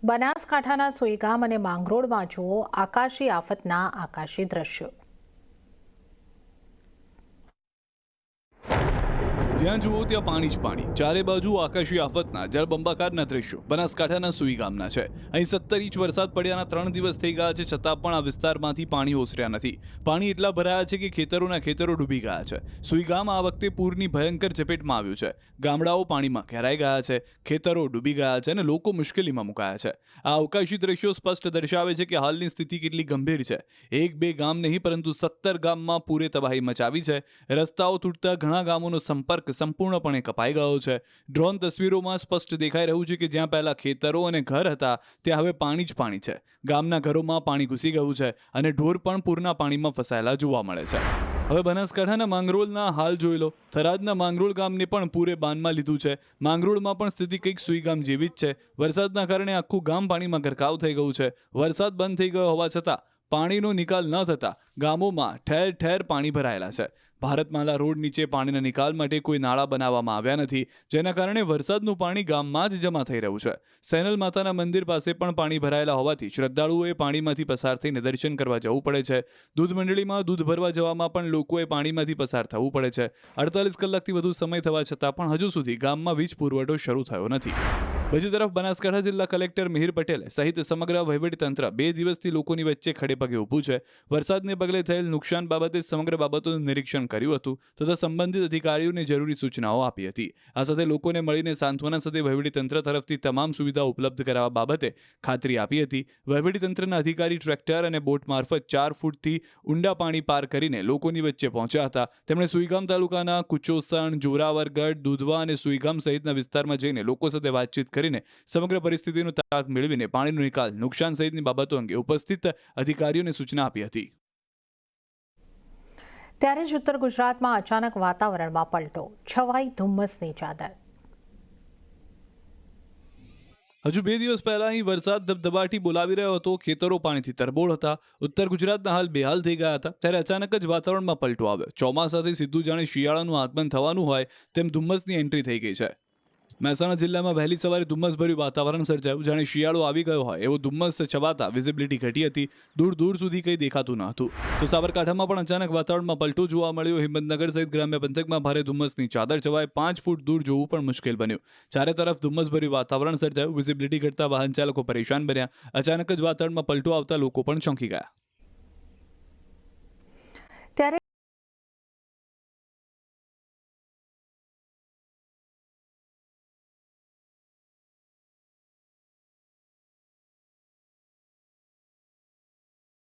બનાસકાંઠાના સોઈગામ અને માંગરોળમાં જુઓ આકાશી આફતના આકાશી દ્રશ્યો। જ્યાં જુઓ ત્યાં પાણી જ પાણી, ચારે બાજુ આકાશી આફતના જળબંબાકારના દ્રશ્યો બનાસકાંઠાના સુઈગામના છે। અહીં 17 ઇંચ વરસાદ પડ્યાના 3 દિવસ થઈ ગયા છે, છતાં પણ આ વિસ્તારમાંથી પાણી ઓસર્યા નથી। પાણી એટલા ભરાયા છે કે ખેતરોના ખેતરો ડૂબી ગયા છે। સુઈગામ આ વખતે પૂરની ભયંકર ઝપેટમાં આવ્યું છે। ગામડાઓ પાણીમાં ઘેરાઈ ગયા છે, ખેતરો ડૂબી ગયા છે અને લોકો મુશ્કેલીમાં મુકાયા છે। આ અવકાશી દ્રશ્યો સ્પષ્ટ દર્શાવે છે કે હાલની સ્થિતિ કેટલી ગંભીર છે। એક બે ગામ નહીં પરંતુ 17 ગામમાં પૂરે તબાહી મચાવી છે। રસ્તાઓ તૂટતા ઘણા ગામોનો સંપર્ક સંપૂર્ણપણે કપાઈ ગયો છે। ડ્રોન તસવીરોમાં સ્પષ્ટ દેખાઈ રહ્યું છે કે જ્યાં પહેલા ખેતરો અને ઘર હતા ત્યાં હવે પાણી જ પાણી છે। ગામના ઘરોમાં પાણી ઘૂસી ગયું છે અને ઢોર પણ પૂરના પાણીમાં ફસાયેલા જોવા મળે છે। હવે બનાસકાંઠાના માંગરોળના હાલ જોઈ લો। થરાદના માંગરોળ ગામને પણ પૂરે બાનમાં લીધું છે। માંગરોળમાં પણ સ્થિતિ કંઈક સુઈગામ જેવી જ છે। વરસાદના કારણે આખું ગામ પાણીમાં ગરકાવ થઈ ગયું છે। વરસાદ બંધ થઈ ગયો હોવા છતાં પાણીનો નિકાલ ન થતા ગામોમાં ઠેર ઠેર પાણી ભરાયેલા છે। ભારતમાલા રોડ નીચે પાણીના નિકાલ માટે કોઈ નાળા બનાવવામાં આવ્યા નથી, જેના કારણે વરસાદનું પાણી ગામમાં જ જમા થઈ રહ્યું છે। સેનલ માતાના મંદિર પાસે પણ પાણી ભરાયેલા હોવાથી શ્રદ્ધાળુઓએ પાણીમાંથી પસાર થઈને દર્શન કરવા જવું પડે છે। દૂધ મંડળીમાં દૂધ ભરવા જવામાં પણ લોકોએ પાણીમાંથી પસાર થવું પડે છે। 48 કલાકથી વધુ સમય થવા છતાં પણ હજુ સુધી ગામમાં વીજ પુરવઠો શરૂ થયો નથી। બીજી તરફ બનાસકાંઠા જિલ્લા કલેક્ટર મિહિર પટેલ સહિત સમગ્ર વહીવટીતંત્ર 2 દિવસથી લોકોની વચ્ચે ખડેપગે ઊભું છે। વરસાદને પગલે થયેલ નુકસાન બાબતે સમગ્ર બાબતોનું નિરીક્ષણ કર્યું હતું તથા સંબંધિત અધિકારીઓને જરૂરી સૂચનાઓ આપી હતી। આ સાથે લોકોને મળીને સાંત્વના સાથે વહીવટીતંત્ર તરફથી તમામ સુવિધાઓ ઉપલબ્ધ કરાવવા બાબતે ખાતરી આપી હતી। વહીવટીતંત્રના અધિકારી ટ્રેક્ટર અને બોટ મારફત 4 ફૂટથી ઊંડા પાણી પાર કરીને લોકોની વચ્ચે પહોંચ્યા હતા। તેમણે સુઈગામ તાલુકાના કુચોસણ, જોરાવરગઢ, દુધવા અને સુઈગામ સહિતના વિસ્તારમાં જઈને લોકો સાથે વાતચીત કરીને સમગ્ર પરિસ્થિતિનો તાગ મેળવીને પાણીનો નિકાલ, નુકસાન સહિતની બાબતો અંગે ઉપસ્થિત અધિકારીઓને સૂચના આપી હતી। ત્યારે જ ઉત્તર ગુજરાતમાં અચાનક વાતાવરણમાં પલટો, છવાઈ ધુમ્મસની ચાદર। હજુ 2 દિવસ પહેલા અહીં વરસાદ ધબધબાટી બોલાવી રહ્યો હતો। ખેતરો પાણીથી તરબોળ હતા। ઉત્તર ગુજરાતના હાલ બેહાલ થઈ ગયા હતા। ત્યારે અચાનક જ વાતાવરણમાં પલટો આવ્યો। ચોમાસાથી સીધું જાણે શિયાળાનું આગમન થવાનું હોય તેમ ધુમ્મસની એન્ટ્રી થઈ ગઈ છે। મહેસાણા જિલ્લામાં વહેલી સવારે ધુમ્મસભર્યું વાતાવરણ સર્જાયું, જાણે શિયાળો આવી ગયો હોય એવો ધુમ્મસ છવાતા વિઝિબિલિટી ઘટી હતી। દૂર દૂર સુધી કંઈ દેખાતું ન હતું। તો સાબરકાંઠામાં પણ અચાનક વાતાવરણમાં પલટો જોવા મળ્યો। હિંમતનગર સહિત ગ્રામ્ય પંથકમાં ભારે ધુમ્મસની ચાદર છવાય 5 ફૂટ દૂર જોવું પણ મુશ્કેલ બન્યું। ચારે તરફ ધુમ્મસભર્યું વાતાવરણ સર્જાયું। વિઝિબિલિટી ઘટતા વાહન ચાલકો પરેશાન બન્યા। અચાનક જ વાતાવરણમાં પલટો આવતા લોકો પણ ચોંકી ગયા।